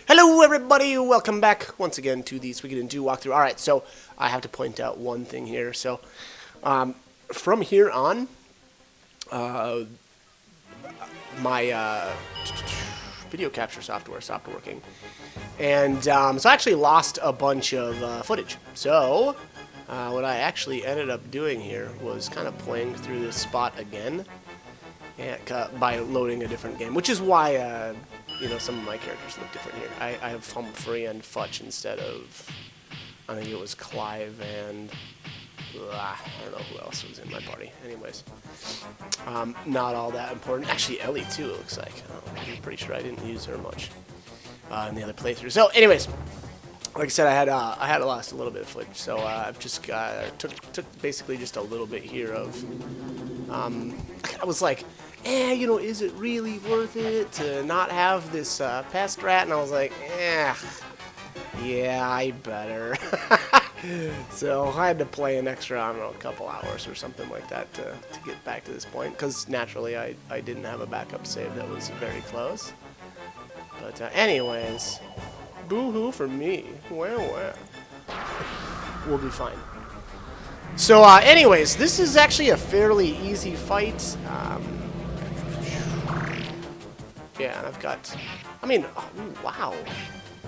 Hello everybody, welcome back once again to the Suikoden 2 walkthrough. Alright, so I have to point out one thing here. So, from here on, my video capture software stopped working. And so I actually lost a bunch of footage. So, what I actually ended up doing here was kind of playing through this spot again by loading a different game, which is why some of my characters look different here. I have Humphrey and Futch instead of, I think it was Clive and, I don't know who else was in my party. Anyways, not all that important. Actually, Ellie too, it looks like. I'm pretty sure I didn't use her much in the other playthrough. So, anyways, like I said, I had lost a little bit of footage, so I've just took basically just a little bit here of. I was like, is it really worth it to not have this pest rat? And I was like, yeah, I better. So I had to play an extra, I don't know, a couple hours or something like that to get back to this point, because naturally I didn't have a backup save that was very close. But anyways, boo-hoo for me. Well. We'll be fine. So anyways, this is actually a fairly easy fight. Yeah, and I've got, wow.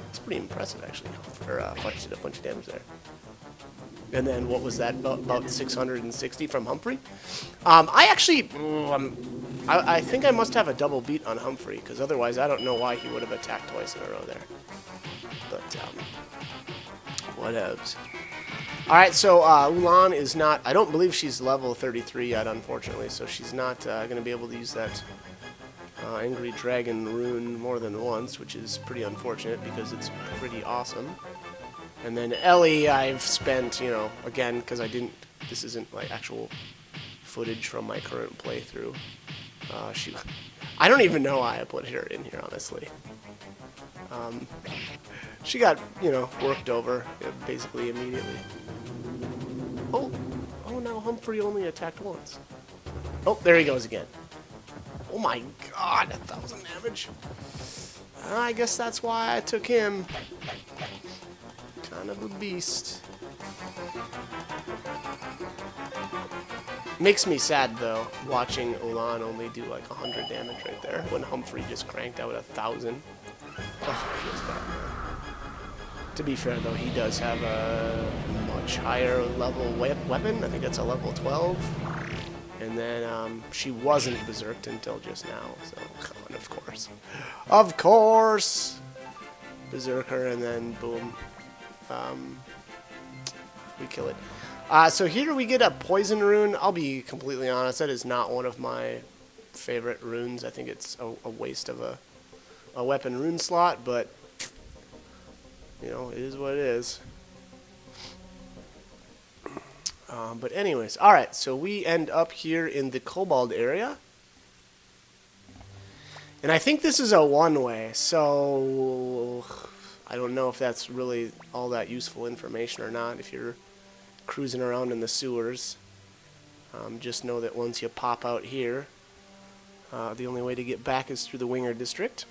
It's pretty impressive, actually, for Futch did a bunch of damage there. And then, what was that, about 660 from Humphrey? I actually, I think I must have a double beat on Humphrey, because otherwise I don't know why he would have attacked twice in a row there. But, whatevs. Alright, so Ulan is not, I don't believe she's level 33 yet, unfortunately, so she's not going to be able to use that Angry Dragon rune more than once, which is pretty unfortunate because it's pretty awesome. And then Ellie, I've spent, again, because this isn't like actual footage from my current playthrough. I don't even know why I put her in here, honestly. She got, worked over basically immediately. Oh, now Humphrey only attacked once. Oh, there he goes again. Oh my god, 1,000 damage. I guess that's why I took him. Kind of a beast. Makes me sad, though, watching Ulan only do like 100 damage right there, when Humphrey just cranked out 1,000. Oh, it feels bad, man. To be fair, though, he does have a much higher level weapon. I think that's a level 12. And then she wasn't berserked until just now, so come on, of course. Of course! Berserker, and then boom. We kill it. So here we get a poison rune. I'll be completely honest, that is not one of my favorite runes. I think it's a waste of a weapon rune slot, but, it is what it is. But anyways, alright, so we end up here in the Kobold area. And I think this is a one-way, so I don't know if that's really all that useful information or not if you're cruising around in the sewers. Just know that once you pop out here, the only way to get back is through the Winger District.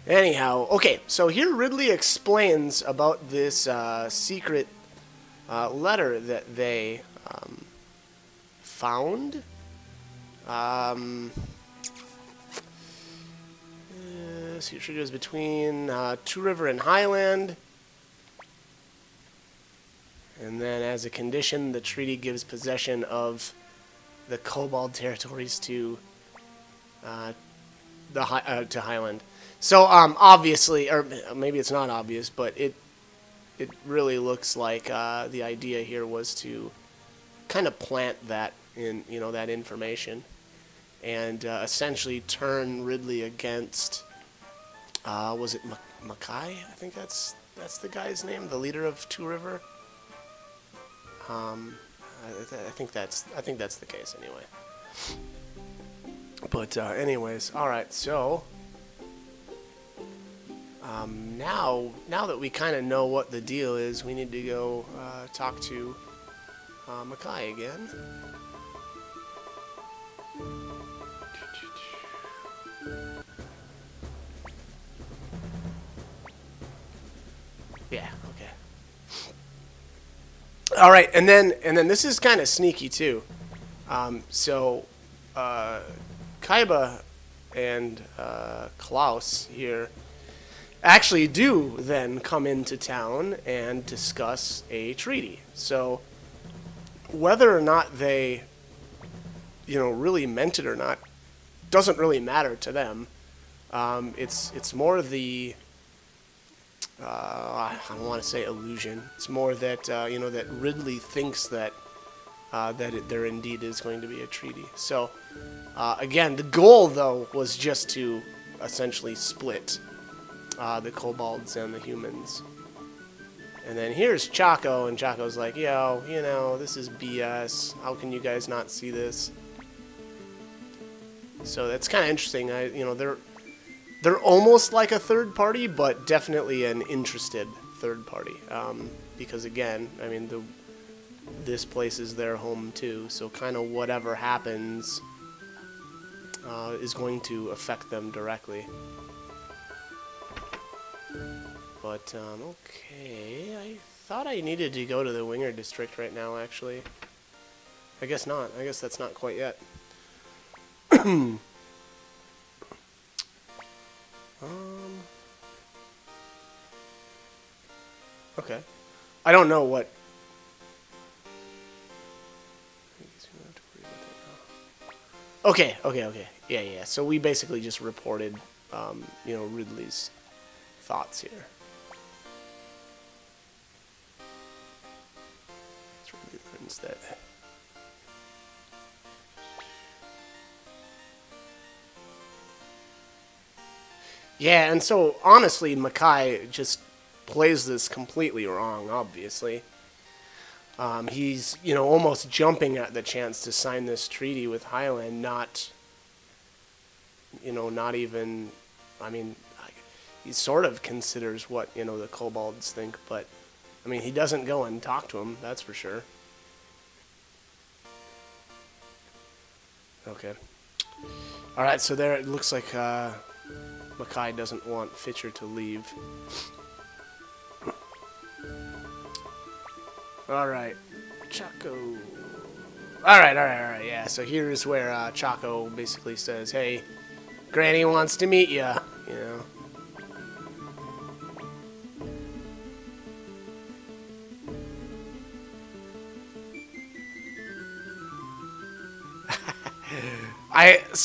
Anyhow, okay, so here Ridley explains about this secret letter that they found. Secret goes between Two River and Highland. And then as a condition, the treaty gives possession of the Kobold territories to Highland. So, obviously, or maybe it's not obvious, but it really looks like the idea here was to kind of plant that in, that information, and essentially turn Ridley against, was it Mackay? I think that's the guy's name, the leader of Two River. I think that's the case anyway. But anyways, all right, so. Now that we kind of know what the deal is, we need to go talk to Mackay again. Yeah. Okay. All right, and then this is kind of sneaky too. So, Kaiba and Klaus here actually do then come into town and discuss a treaty. So, whether or not they, really meant it or not, doesn't really matter to them. It's more the I don't want to say illusion. It's more that that Ridley thinks that there indeed is going to be a treaty. So again, the goal though was just to essentially split the kobolds and the humans. And then here's Chaco, and Chaco's like, yo, this is BS. How can you guys not see this? So that's kind of interesting. They're almost like a third party, but definitely an interested third party. Because again, I mean, this place is their home too. So kind of whatever happens is going to affect them directly. But, okay, I thought I needed to go to the Winger District right now, actually. I guess not. I guess that's not quite yet. Okay. I don't know what... Okay. Yeah. So we basically just reported, Ridley's thoughts here. Instead. Yeah, and so honestly, Makai just plays this completely wrong, obviously. He's, almost jumping at the chance to sign this treaty with Highland, not even, I mean, he sort of considers what, the kobolds think, but, I mean, he doesn't go and talk to him, that's for sure. Okay. Alright, so there it looks like Makai doesn't want Fitcher to leave. Alright. Chaco. Alright, yeah. So here's where Chaco basically says, hey, Granny wants to meet ya,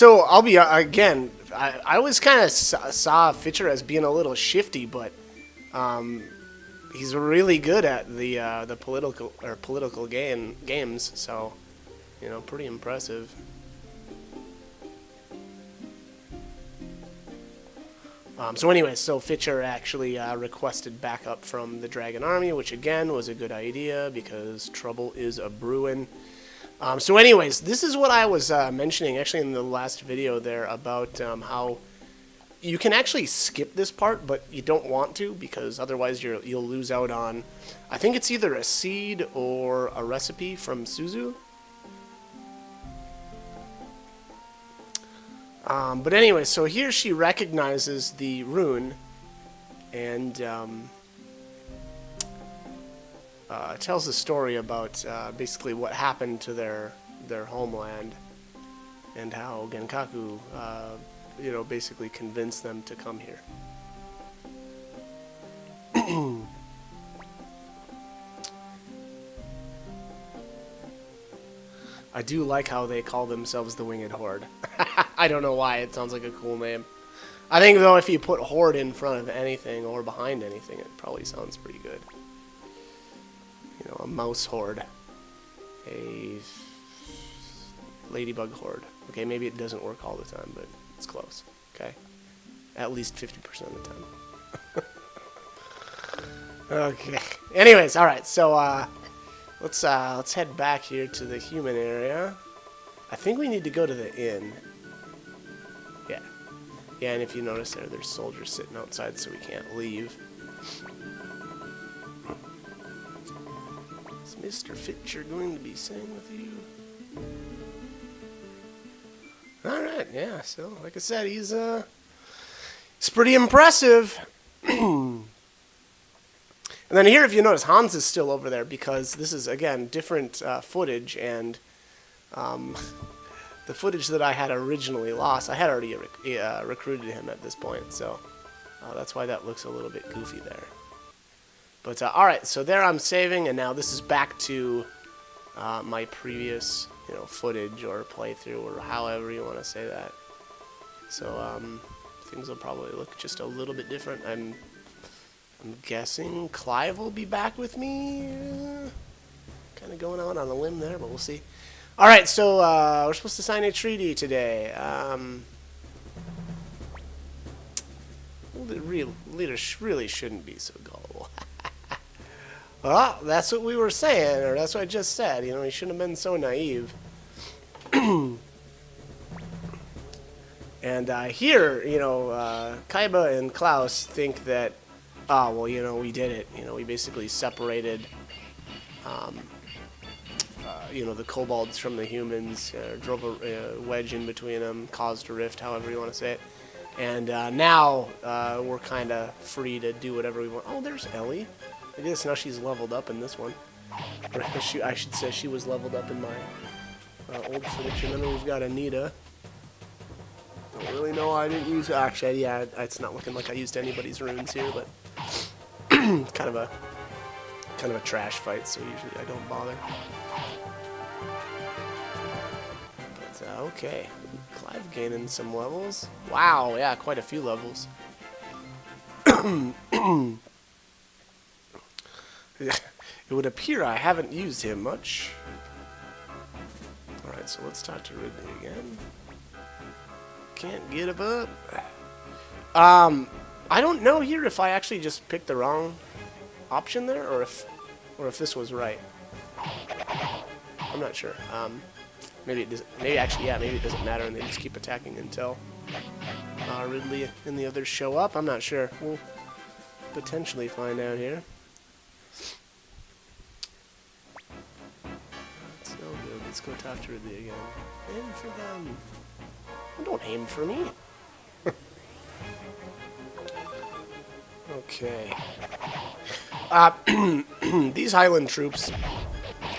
I'll be again. I was kind of saw Fitcher as being a little shifty, but he's really good at the political games. So pretty impressive. So Fitcher actually requested backup from the Dragon Army, which again was a good idea because trouble is a brewing. This is what I was mentioning actually in the last video there about how you can actually skip this part, but you don't want to because otherwise you'll lose out on, I think it's either a seed or a recipe from Suzu. But anyway, so here she recognizes the rune and tells a story about basically what happened to their homeland and how Genkaku, basically convinced them to come here. I do like how they call themselves the Winged Horde. I don't know why, it sounds like a cool name. I think, though, if you put Horde in front of anything or behind anything, it probably sounds pretty good. A mouse horde. A ladybug horde. Okay, maybe it doesn't work all the time, but it's close. Okay? At least 50% of the time. Okay. Anyways, alright, so let's head back here to the human area. I think we need to go to the inn. Yeah. Yeah, and if you notice there's soldiers sitting outside, so we can't leave. Is Mr. Fitcher going to be staying with you? Alright, yeah, so like I said, he's pretty impressive. And then here, if you notice, Hans is still over there because this is, again, different footage, and the footage that I had originally lost, I had already recruited him at this point, so that's why that looks a little bit goofy there. But, alright, so there I'm saving, and now this is back to my previous, footage or playthrough, or however you want to say that. So, things will probably look just a little bit different. I'm guessing Clive will be back with me. Kind of going out on a limb there, but we'll see. Alright, so we're supposed to sign a treaty today. The real leader really shouldn't be so gullible. Well, that's what we were saying, or that's what I just said. He shouldn't have been so naive. And here, Kaiba and Klaus think that, well, we did it. We basically separated, the kobolds from the humans, drove a wedge in between them, caused a rift, however you want to say it. And now we're kind of free to do whatever we want. Oh, there's Ellie. I guess now she's leveled up in this one. Or I should say she was leveled up in my old footage. And then we've got Anita. Don't really know I didn't use... Actually, yeah, it's not looking like I used anybody's runes here, but kind of a trash fight, so usually I don't bother. But, okay. Clive gaining some levels. Wow, yeah, quite a few levels. It would appear I haven't used him much. Alright, so let's talk to Ridley again. Can't get him up. I don't know here if I actually just picked the wrong option there, or if this was right. I'm not sure. Maybe it doesn't. Maybe actually, yeah. Maybe it doesn't matter, and they just keep attacking until Ridley and the others show up. I'm not sure. We'll potentially find out here. That's no good. Let's go talk to Ridley again. Aim for them. Don't aim for me. Okay. These Highland troops,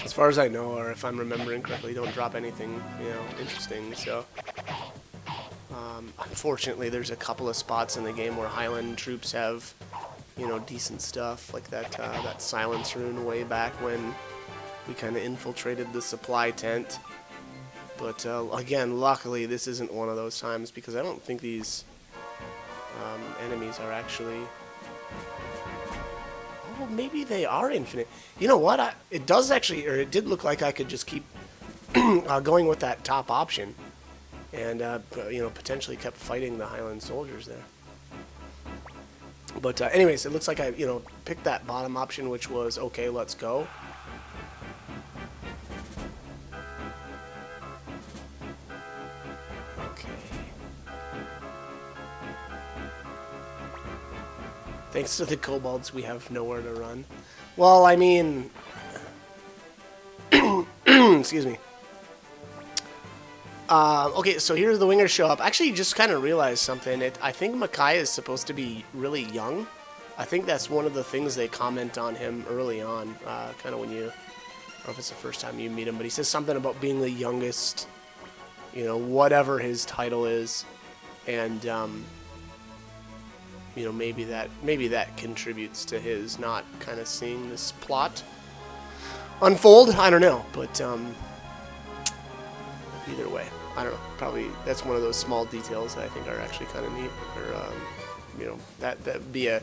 as far as I know, or if I'm remembering correctly, don't drop anything, interesting. So, unfortunately, there's a couple of spots in the game where Highland troops have, decent stuff, like that silence rune way back when we kind of infiltrated the supply tent. But again, luckily, this isn't one of those times because I don't think these enemies are actually. Oh, maybe they are infinite. You know what? It does actually, or it did look like I could just keep going with that top option, and potentially kept fighting the Highland soldiers there. But anyways, it looks like I picked that bottom option, which was okay. Let's go. Thanks to the kobolds, we have nowhere to run. Well, I mean... excuse me. Okay, so here the wingers show up. Actually, you just kind of realized something. I think Makai is supposed to be really young. I think that's one of the things they comment on him early on. Kind of when you... I don't know if it's the first time you meet him, but he says something about being the youngest, whatever his title is. And, maybe that contributes to his not kind of seeing this plot unfold. I don't know, but either way, I don't know. Probably that's one of those small details that I think are actually kind of neat, or that'd be an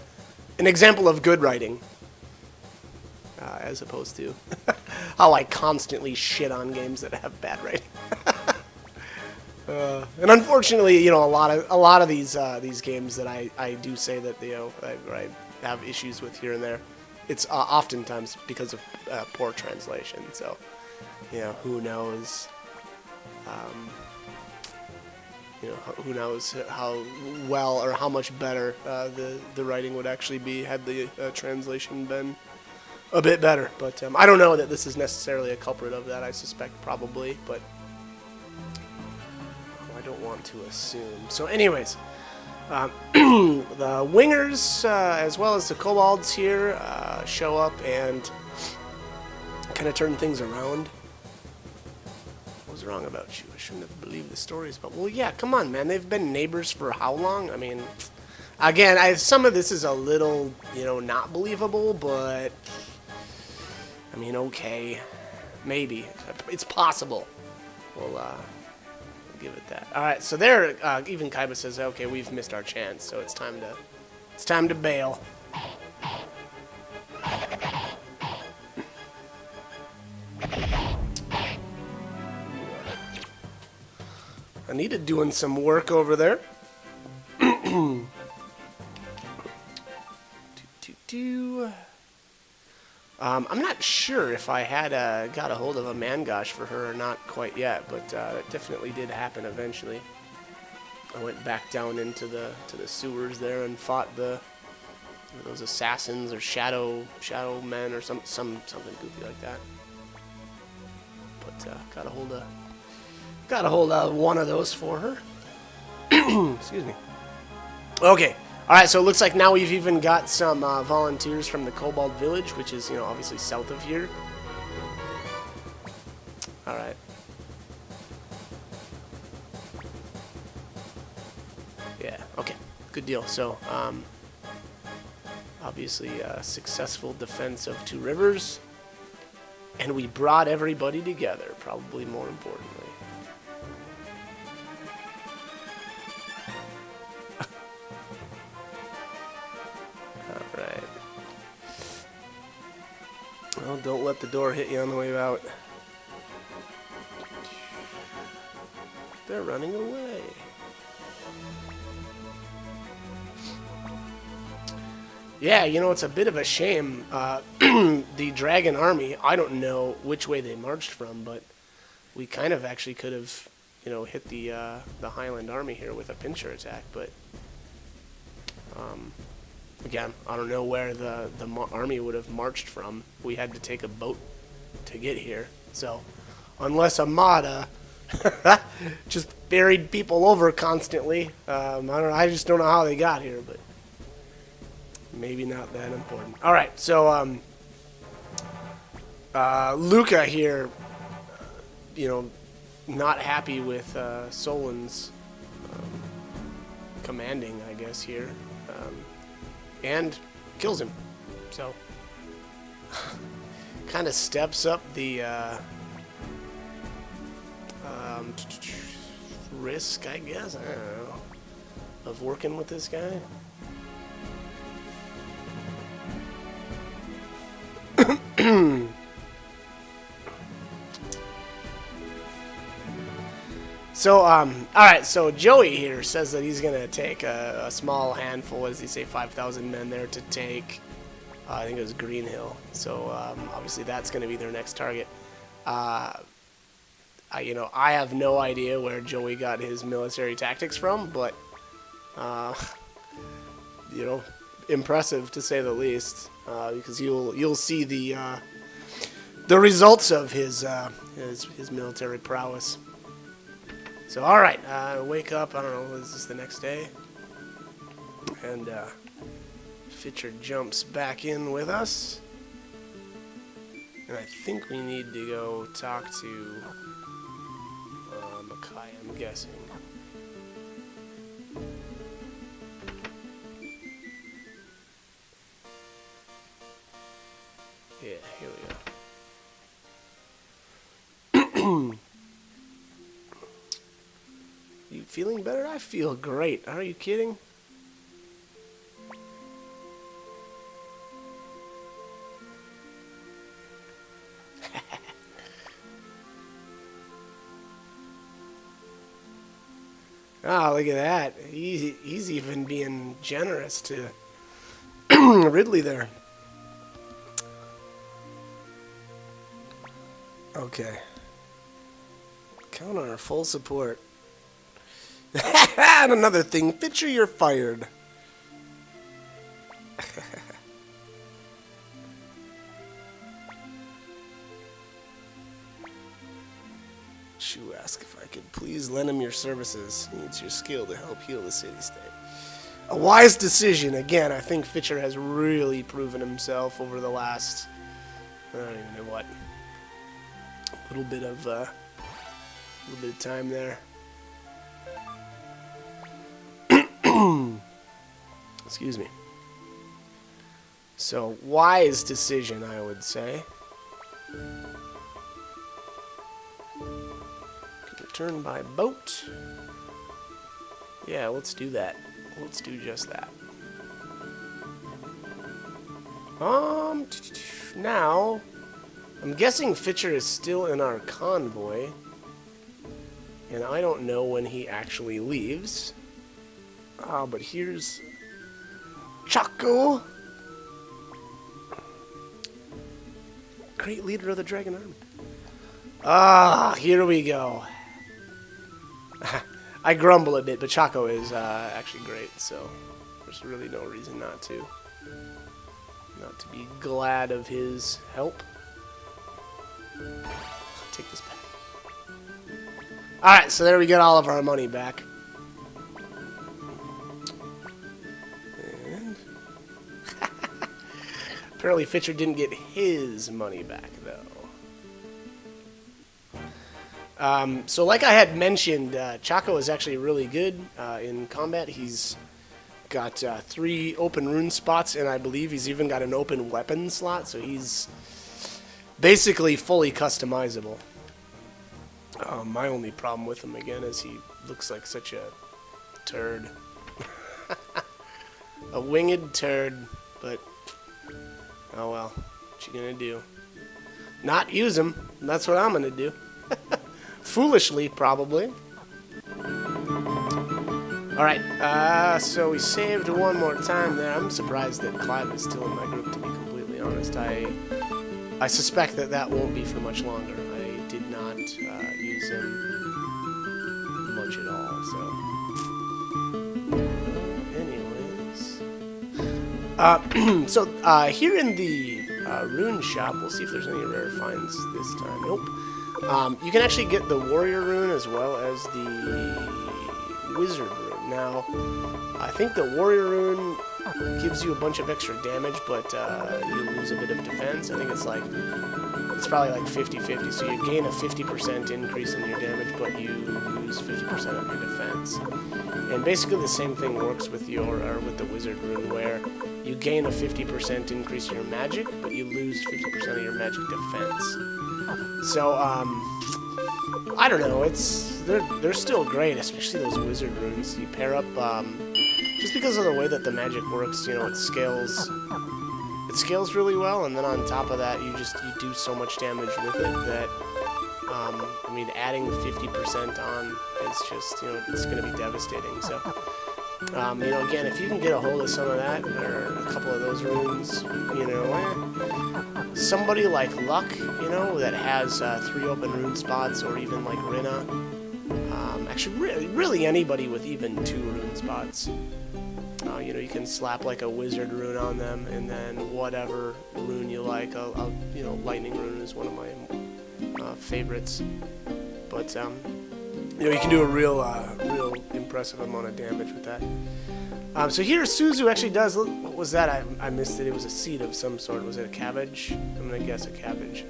example of good writing, as opposed to how I constantly shit on games that have bad writing. And unfortunately, a lot of these games that I do say that I have issues with here and there, it's oftentimes because of poor translation. So, who knows? Who knows how well or how much better the writing would actually be had the translation been a bit better. But I don't know that this is necessarily a culprit of that. I suspect probably, but. I don't want to assume. So anyways, The wingers, as well as the kobolds here, show up and kind of turn things around. What was wrong about you? I shouldn't have believed the stories, but well, yeah, come on, man. They've been neighbors for how long? I mean, again, some of this is a little, not believable, but I mean, okay, maybe it's possible. We'll give it that. All right, so there, even Kaiba says, okay, we've missed our chance, so it's time to bail. Anita doing some work over there. I'm not sure if I had got a hold of a Mangosh for her or not quite yet, but that definitely did happen eventually. I went back down into the sewers there and fought those assassins or shadow men or something goofy like that. But got a hold of one of those for her. Excuse me. Okay. All right, so it looks like now we've even got some volunteers from the Kobold Village, which is, obviously south of here. All right. Yeah, okay. Good deal. So, obviously, a successful defense of Two Rivers. And we brought everybody together, probably more importantly. Alright. Well, don't let the door hit you on the way out. They're running away. Yeah, it's a bit of a shame. The Dragon Army, I don't know which way they marched from, but we kind of actually could have, hit the Highland Army here with a pincher attack, but again, I don't know where the army would have marched from. We had to take a boat to get here, so unless Amada just buried people over constantly, I just don't know how they got here, but maybe not that important. All right, so Luca here, not happy with Solon's commanding, I guess, here, and kills him. So, kind of steps up the risk, I guess, I don't know, of working with this guy. So, alright, so Joey here says that he's going to take a small handful, as he say, 5,000 men there to take, I think it was Green Hill. So, obviously that's going to be their next target. I have no idea where Joey got his military tactics from, but, impressive to say the least, because you'll see the results of his military prowess. So, all right, wake up. I don't know. Is this the next day? And Fitcher jumps back in with us, and I think we need to go talk to Makai, I'm guessing. Yeah, here we go. You feeling better? I feel great. Are you kidding? Oh, look at that. He's even being generous to Ridley there. Okay. Count on our full support. And another thing, Fitcher, you're fired. Shu asked if I could please lend him your services. He needs your skill to help heal the city-state. A wise decision. Again, I think Fitcher has really proven himself over the last, I don't even know what, a little bit of time there. Excuse me. So, wise decision, I would say. Can return by boat. Yeah, let's do that. Let's do just that. Now, I'm guessing Fitcher is still in our convoy, and I don't know when he actually leaves. But here's Chaco, great leader of the Dragon Army. Here we go. I grumble a bit, but Chaco is actually great, so there's really no reason not to be glad of his help. Take this back. Alright, so there we get all of our money back. And apparently Fitcher didn't get his money back, though. So like I had mentioned, Chaco is actually really good in combat. He's got 3 open rune spots, and I believe he's even got an open weapon slot, so he's basically fully customizable. My only problem with him, again, is he looks like such a turd. A winged turd, but oh well, what you gonna do? Not use him, that's what I'm gonna do. Foolishly, probably. Alright, so we saved one more time there. I'm surprised that Clive is still in my group, to be completely honest. I suspect that won't be for much longer. I did not use him much at all, so... anyways... so, here in the rune shop, we'll see if there's any rare finds this time. Nope. You can actually get the warrior rune as well as the wizard rune. Now, I think the warrior rune gives you a bunch of extra damage, but you lose a bit of defense. I think it's probably like 50-50, so you gain a 50% increase in your damage, but you lose 50% of your defense. And basically the same thing works with with the wizard rune, where you gain a 50% increase in your magic, but you lose 50% of your magic defense. So, I don't know, they're still great, especially those wizard runes. You pair up, just because of the way that the magic works, you know, it scales really well, and then on top of that, you do so much damage with it that, I mean, adding 50% on is just, you know, it's going to be devastating, so... you know, again, if you can get a hold of some of that, or a couple of those runes, you know, somebody like Luck, you know, that has 3 open rune spots, or even like Rinna, actually, really anybody with even 2 rune spots, you know, you can slap like a wizard rune on them, and then whatever rune you like, you know, lightning rune is one of my favorites, but, you know, you can do a real impressive amount of damage with that. So here, Suzu actually does... What was that? I missed it. It was a seed of some sort. Was it a cabbage? I'm going to guess a cabbage.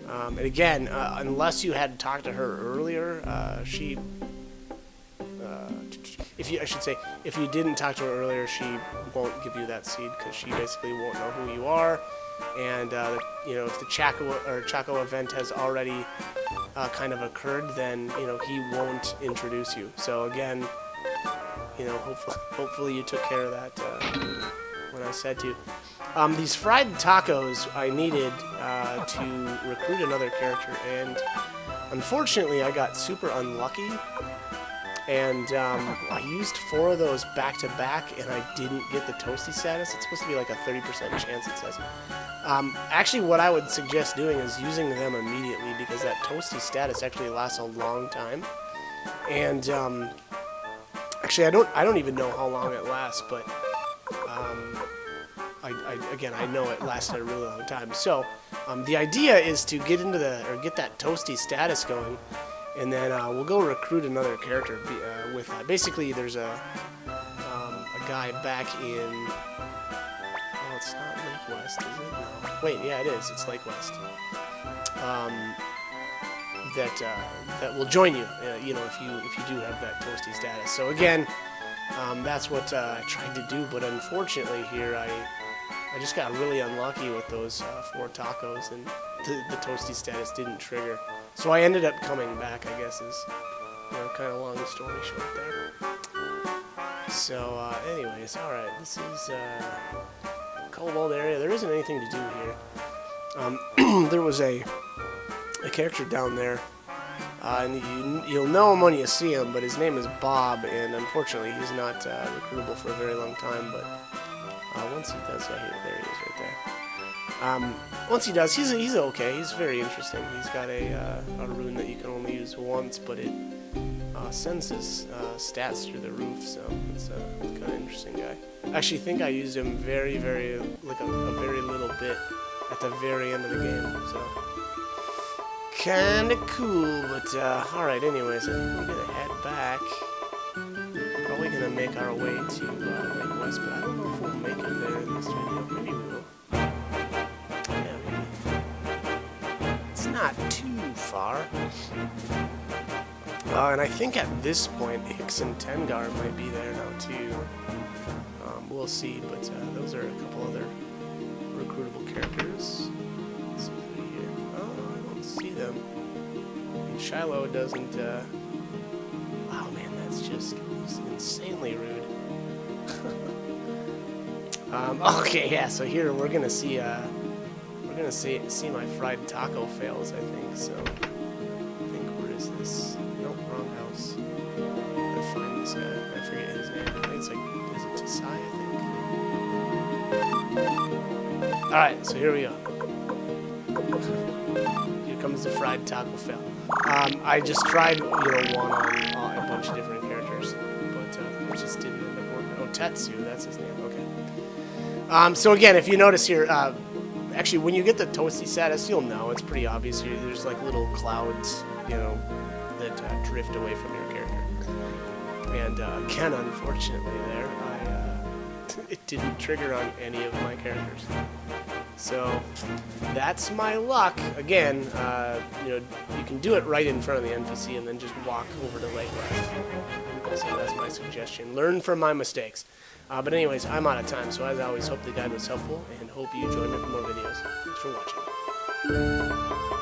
And again, unless you had talked to her earlier, she... if you didn't talk to her earlier, she won't give you that seed, because she basically won't know who you are. And, you know, if the Chaco event has already... kind of occurred, then, you know, he won't introduce you. So again, you know, hopefully you took care of that when I said to. These fried tacos I needed to recruit another character, and unfortunately I got super unlucky, and I used 4 of those back to back, and I didn't get the toasty status. It's supposed to be like a 30% chance, it says. Actually, what I would suggest doing is using them immediately, because that toasty status actually lasts a long time. And actually, I don't even know how long it lasts, but again, I know it lasted a really long time. So the idea is to get that toasty status going, and then we'll go recruit another character with that. Basically, there's a guy back in... Oh, it's not Lake West, is it? No. Wait, yeah, it is. It's Lake West. That will join you, you know, if you do have that toasty status. So again, that's what I tried to do, but unfortunately here I just got really unlucky with those 4 tacos, and the toasty status didn't trigger. So I ended up coming back, I guess, is, you know, kind of long story short there. So anyways, all right, this is Cobalt area. There isn't anything to do here. There was a character down there, and you'll know him when you see him, but his name is Bob, and unfortunately he's not recruitable for a very long time, but once he does, yeah, there he is right there. Once he does, he's okay. He's very interesting. He's got a rune that you can only use once, but it sends his stats through the roof, so it's a kind of interesting guy. I actually think I used him very, like a very little bit at the very end of the game, so kind of cool. But alright, anyways, I think we're gonna head back. Probably gonna make our way to Lake West, but I don't know if we'll make it there in this video. Maybe we will. Yeah, maybe. It's not too far. And I think at this point, Hicks and Tengar might be there now too. We'll see, but those are a couple other recruitable characters. Let's see here. Oh, I don't see them. And Shiloh doesn't. Wow, man, that's just insanely rude. Okay, yeah. So here we're gonna see my fried taco fails, I think. So I think where is this? Nope, wrong house. Gotta find this guy. I forget his name. I think it's like, is it Tasai, I think. All right, so here we go. Here comes the fried taco fail. I just tried, you know, one on a bunch of different characters, but it just didn't end up working. Oh, Tetsu, that's his name. Okay. So again, if you notice here, actually, when you get the toasty status, you'll know it's pretty obvious here. There's like little clouds, you know, that drift away from your character. And again, unfortunately, there, it didn't trigger on any of my characters. So that's my luck. Again, you know, you can do it right in front of the NPC and then just walk over to Lake West. So that's my suggestion. Learn from my mistakes. But anyways, I'm out of time. So as always, hope the guide was helpful and hope you join me for more videos. Thanks for watching.